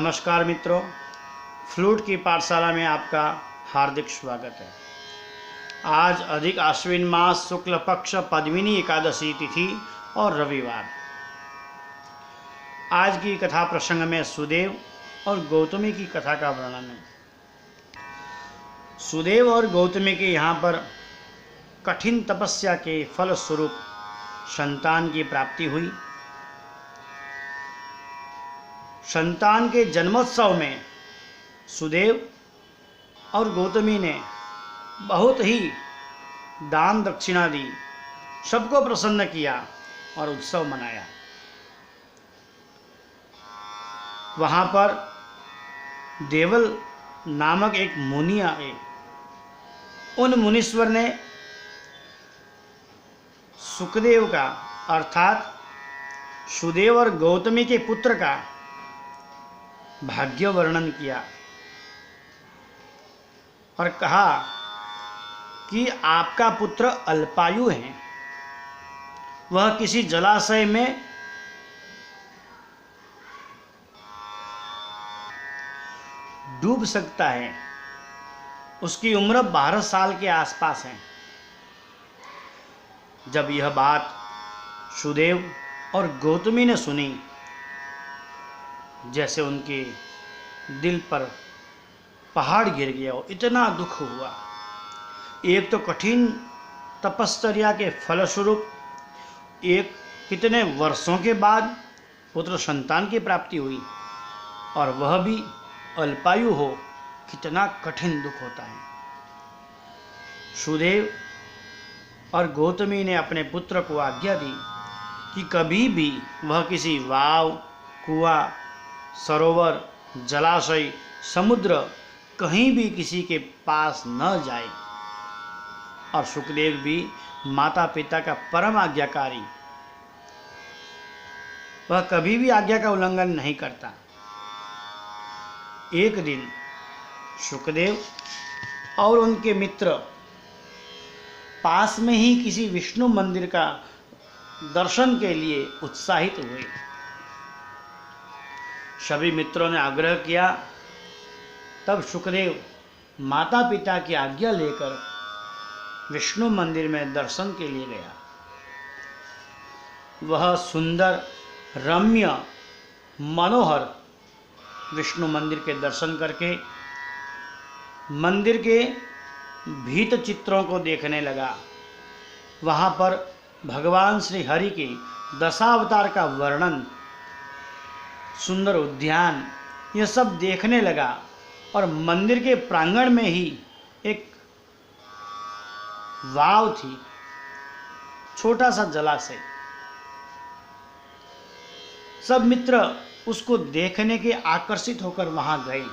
नमस्कार मित्रों, फ्लूट की पाठशाला में आपका हार्दिक स्वागत है। आज अधिक आश्विन मास शुक्ल पक्ष पद्मिनी एकादशी तिथि और रविवार। आज की कथा प्रसंग में सुदेव और गौतमी की कथा का वर्णन है। सुदेव और गौतमी के यहाँ पर कठिन तपस्या के फल स्वरूप संतान की प्राप्ति हुई। संतान के जन्मोत्सव में सुदेव और गौतमी ने बहुत ही दान दक्षिणा दी, सबको प्रसन्न किया और उत्सव मनाया। वहाँ पर देवल नामक एक मुनि आए। उन मुनीश्वर ने सुखदेव का अर्थात सुदेव और गौतमी के पुत्र का भाग्य वर्णन किया और कहा कि आपका पुत्र अल्पायु है, वह किसी जलाशय में डूब सकता है। उसकी उम्र 12 साल के आसपास है। जब यह बात सुदेव और गौतमी ने सुनी, जैसे उनके दिल पर पहाड़ गिर गया हो, इतना दुख हुआ। एक तो कठिन तपश्चर्या के फलस्वरूप एक कितने वर्षों के बाद पुत्र संतान की प्राप्ति हुई और वह भी अल्पायु हो, कितना कठिन दुख होता है। सुदेव और गौतमी ने अपने पुत्र को आज्ञा दी कि कभी भी वह किसी वाव, कुआं, सरोवर, जलाशय, समुद्र कहीं भी किसी के पास न जाए। और सुखदेव भी माता पिता का परम आज्ञाकारी, वह कभी भी आज्ञा का उल्लंघन नहीं करता। एक दिन सुखदेव और उनके मित्र पास में ही किसी विष्णु मंदिर का दर्शन के लिए उत्साहित हुए। सभी मित्रों ने आग्रह किया। तब सुखदेव माता पिता की आज्ञा लेकर विष्णु मंदिर में दर्शन के लिए गया। वह सुंदर, रम्य, मनोहर विष्णु मंदिर के दर्शन करके मंदिर के भीत चित्रों को देखने लगा। वहाँ पर भगवान श्री हरि के दशावतार का वर्णन, सुंदर उद्यान, यह सब देखने लगा। और मंदिर के प्रांगण में ही एक वाव थी, छोटा सा जलाशय। सब मित्र उसको देखने के आकर्षित होकर वहां गए।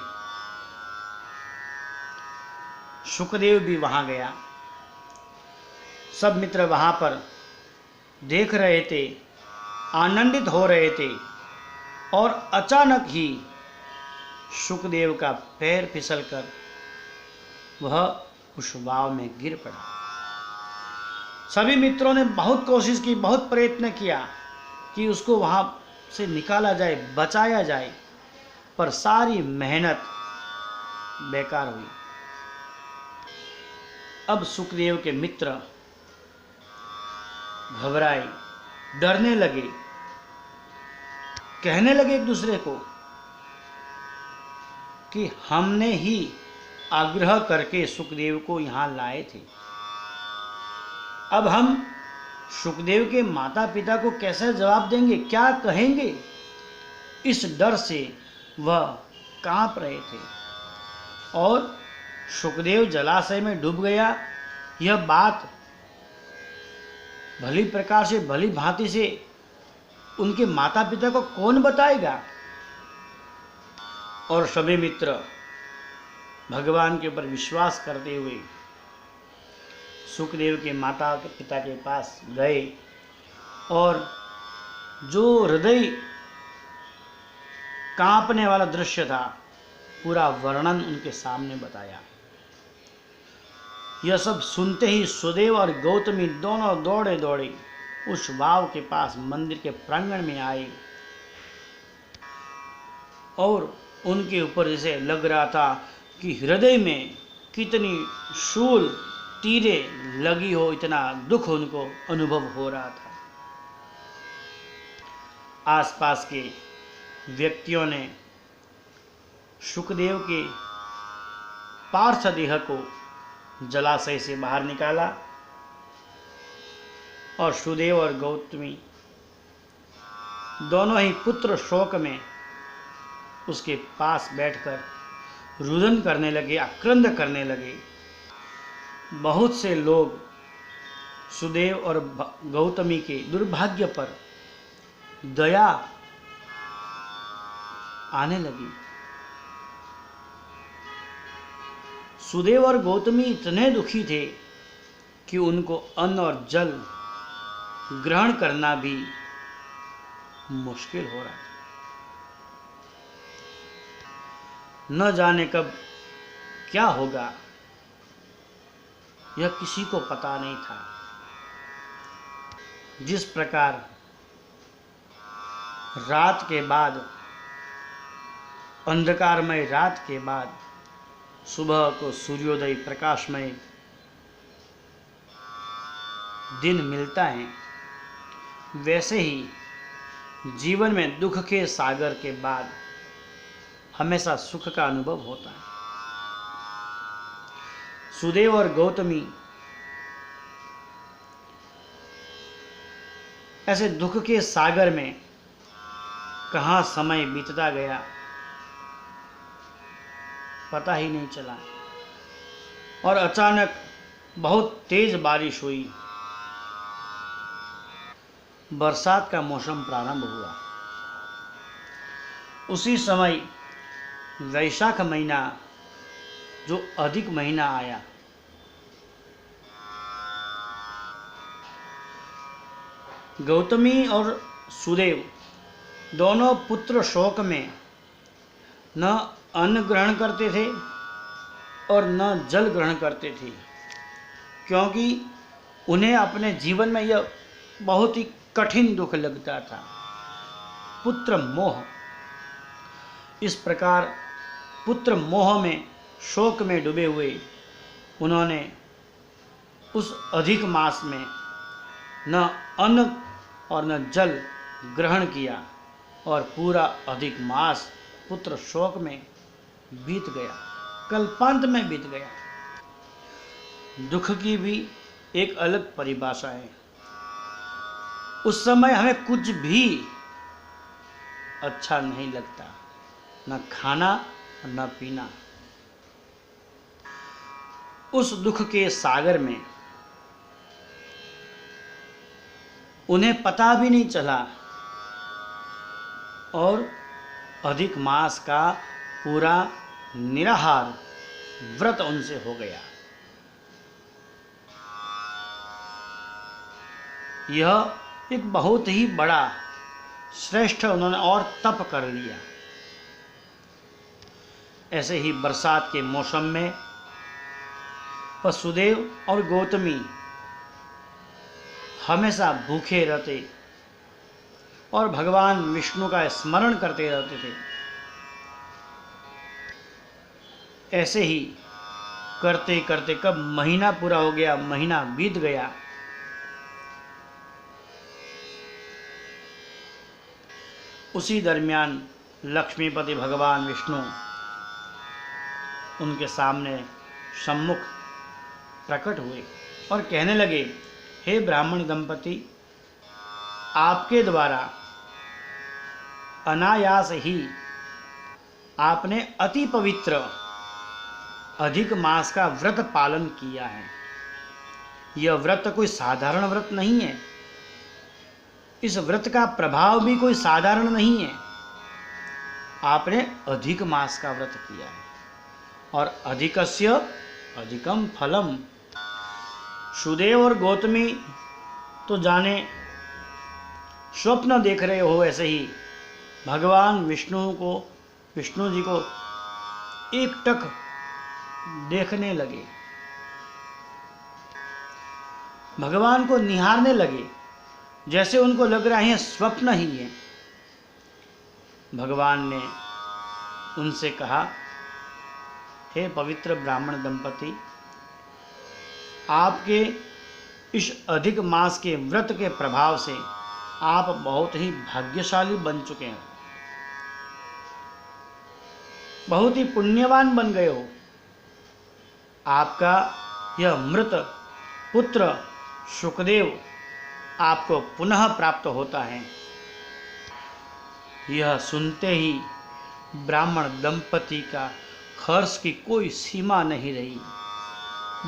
सुखदेव भी वहां गया। सब मित्र वहां पर देख रहे थे, आनंदित हो रहे थे। और अचानक ही सुखदेव का पैर फिसलकर वह उस वाव में गिर पड़ा। सभी मित्रों ने बहुत कोशिश की, बहुत प्रयत्न किया कि उसको वहां से निकाला जाए, बचाया जाए, पर सारी मेहनत बेकार हुई। अब सुखदेव के मित्र घबराए, डरने लगे, कहने लगे एक दूसरे को कि हमने ही आग्रह करके सुखदेव को यहाँ लाए थे। अब हम सुखदेव के माता पिता को कैसे जवाब देंगे, क्या कहेंगे? इस डर से वह कांप रहे थे। और सुखदेव जलाशय में डूब गया, यह बात भली प्रकार से, भली भांति से उनके माता पिता को कौन बताएगा? और सभी मित्र भगवान के ऊपर विश्वास करते हुए सुखदेव के माता पिता के पास गए और जो हृदय कांपने वाला दृश्य था, पूरा वर्णन उनके सामने बताया। यह सब सुनते ही सुदेव और गौतमी दोनों दौड़े दौड़े उस वाव के पास मंदिर के प्रांगण में आए और उनके ऊपर जैसे लग रहा था कि हृदय में कितनी शूल तीरें लगी हो, इतना दुख उनको अनुभव हो रहा था। आसपास के व्यक्तियों ने शुकदेव के पार्थदेह को जलाशय से बाहर निकाला और सुदेव और गौतमी दोनों ही पुत्र शोक में उसके पास बैठकर रुदन करने लगे, आक्रंद करने लगे। बहुत से लोग सुदेव और गौतमी के दुर्भाग्य पर दया आने लगी। सुदेव और गौतमी इतने दुखी थे कि उनको अन्न और जल ग्रहण करना भी मुश्किल हो रहा था। न जाने कब क्या होगा, यह किसी को पता नहीं था। जिस प्रकार रात के बाद, अंधकारमय रात के बाद सुबह को सूर्योदय प्रकाशमय दिन मिलता है, वैसे ही जीवन में दुख के सागर के बाद हमेशा सुख का अनुभव होता है। सुदेव और गौतमी ऐसे दुख के सागर में कहाँ समय बीतता गया पता ही नहीं चला, और अचानक बहुत तेज बारिश हुई। बरसात का मौसम प्रारंभ हुआ। उसी समय वैशाख महीना, जो अधिक महीना आया, गौतमी और सुदेव दोनों पुत्र शोक में न अन्न ग्रहण करते थे और न जल ग्रहण करते थे, क्योंकि उन्हें अपने जीवन में यह बहुत ही कठिन दुख लगता था, पुत्र मोह। इस प्रकार पुत्र मोह में, शोक में डूबे हुए उन्होंने उस अधिक मास में न अन्न और न जल ग्रहण किया, और पूरा अधिक मास पुत्र शोक में बीत गया, कल्पांत में बीत गया। दुख की भी एक अलग परिभाषा है। उस समय हमें कुछ भी अच्छा नहीं लगता, न खाना न पीना। उस दुख के सागर में उन्हें पता भी नहीं चला, और अधिक मास का पूरा निराहार व्रत उनसे हो गया। यह एक बहुत ही बड़ा श्रेष्ठ उन्होंने और तप कर लिया। ऐसे ही बरसात के मौसम में वसुदेव और गौतमी हमेशा भूखे रहते और भगवान विष्णु का स्मरण करते रहते थे। ऐसे ही करते करते कब महीना पूरा हो गया, महीना बीत गया। उसी दरमियान लक्ष्मीपति भगवान विष्णु उनके सामने सम्मुख प्रकट हुए और कहने लगे, हे ब्राह्मण दंपति, आपके द्वारा अनायास ही आपने अति पवित्र अधिक मास का व्रत पालन किया है। यह व्रत कोई साधारण व्रत नहीं है। इस व्रत का प्रभाव भी कोई साधारण नहीं है। आपने अधिक मास का व्रत किया है, और अधिकस्य अधिकम फलम। सुदेव और गौतमी तो जाने स्वप्न देख रहे हो, ऐसे ही भगवान विष्णु जी को एकटक देखने लगे, भगवान को निहारने लगे, जैसे उनको लग रहा है स्वप्न ही है। भगवान ने उनसे कहा, हे पवित्र ब्राह्मण दंपति, आपके इस अधिक मास के व्रत के प्रभाव से आप बहुत ही भाग्यशाली बन चुके हैं, बहुत ही पुण्यवान बन गए हो। आपका यह मृत पुत्र शुकदेव आपको पुनः प्राप्त होता है। यह सुनते ही ब्राह्मण दंपति का हर्ष की कोई सीमा नहीं रही।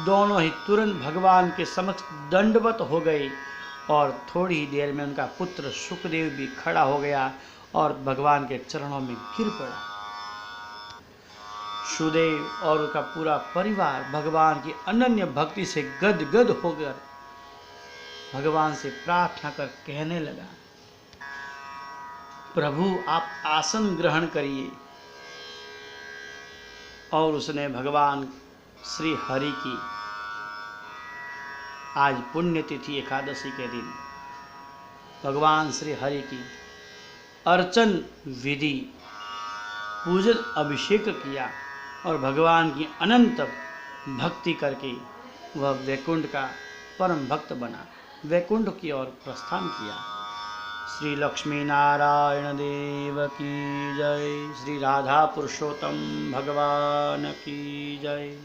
दोनों ही तुरंत भगवान के समक्ष दंडवत हो गए और थोड़ी ही देर में उनका पुत्र शुकदेव भी खड़ा हो गया और भगवान के चरणों में गिर पड़ा। शुकदेव और उनका पूरा परिवार भगवान की अनन्य भक्ति से गदगद होकर भगवान से प्रार्थना कर कहने लगा, प्रभु आप आसन ग्रहण करिए। और उसने भगवान श्री हरि की आज पुण्यतिथि एकादशी के दिन भगवान श्री हरि की अर्चन विधि पूजन अभिषेक किया और भगवान की अनंत भक्ति करके वह वैकुंठ का परम भक्त बना, वैकुंठ की ओर प्रस्थान किया। श्री लक्ष्मी नारायण देव की जय। श्री राधा पुरुषोत्तम भगवान की जय।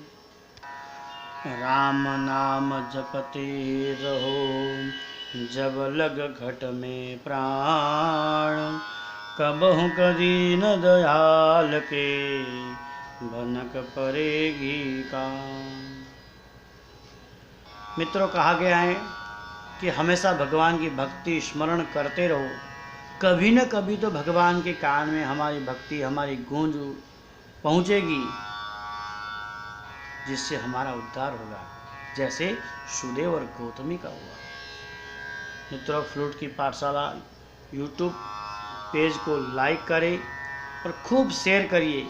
राम नाम जपते रहो जब लग घट में प्राण, कबहु कदी न दयाल के भनक पड़ेगी काम। मित्रों, कहा गया है कि हमेशा भगवान की भक्ति स्मरण करते रहो। कभी न कभी तो भगवान के कान में हमारी भक्ति, हमारी गूंज पहुँचेगी, जिससे हमारा उद्धार होगा, जैसे सुदेव और गौतमी का हुआ। मित्रों, फ्लूट की पाठशाला यूट्यूब पेज को लाइक करें और खूब शेयर करिए,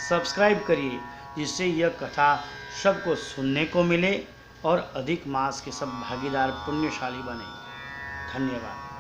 सब्सक्राइब करिए, जिससे यह कथा सबको सुनने को मिले और अधिक मास के सब भागीदार पुण्यशाली बने। धन्यवाद।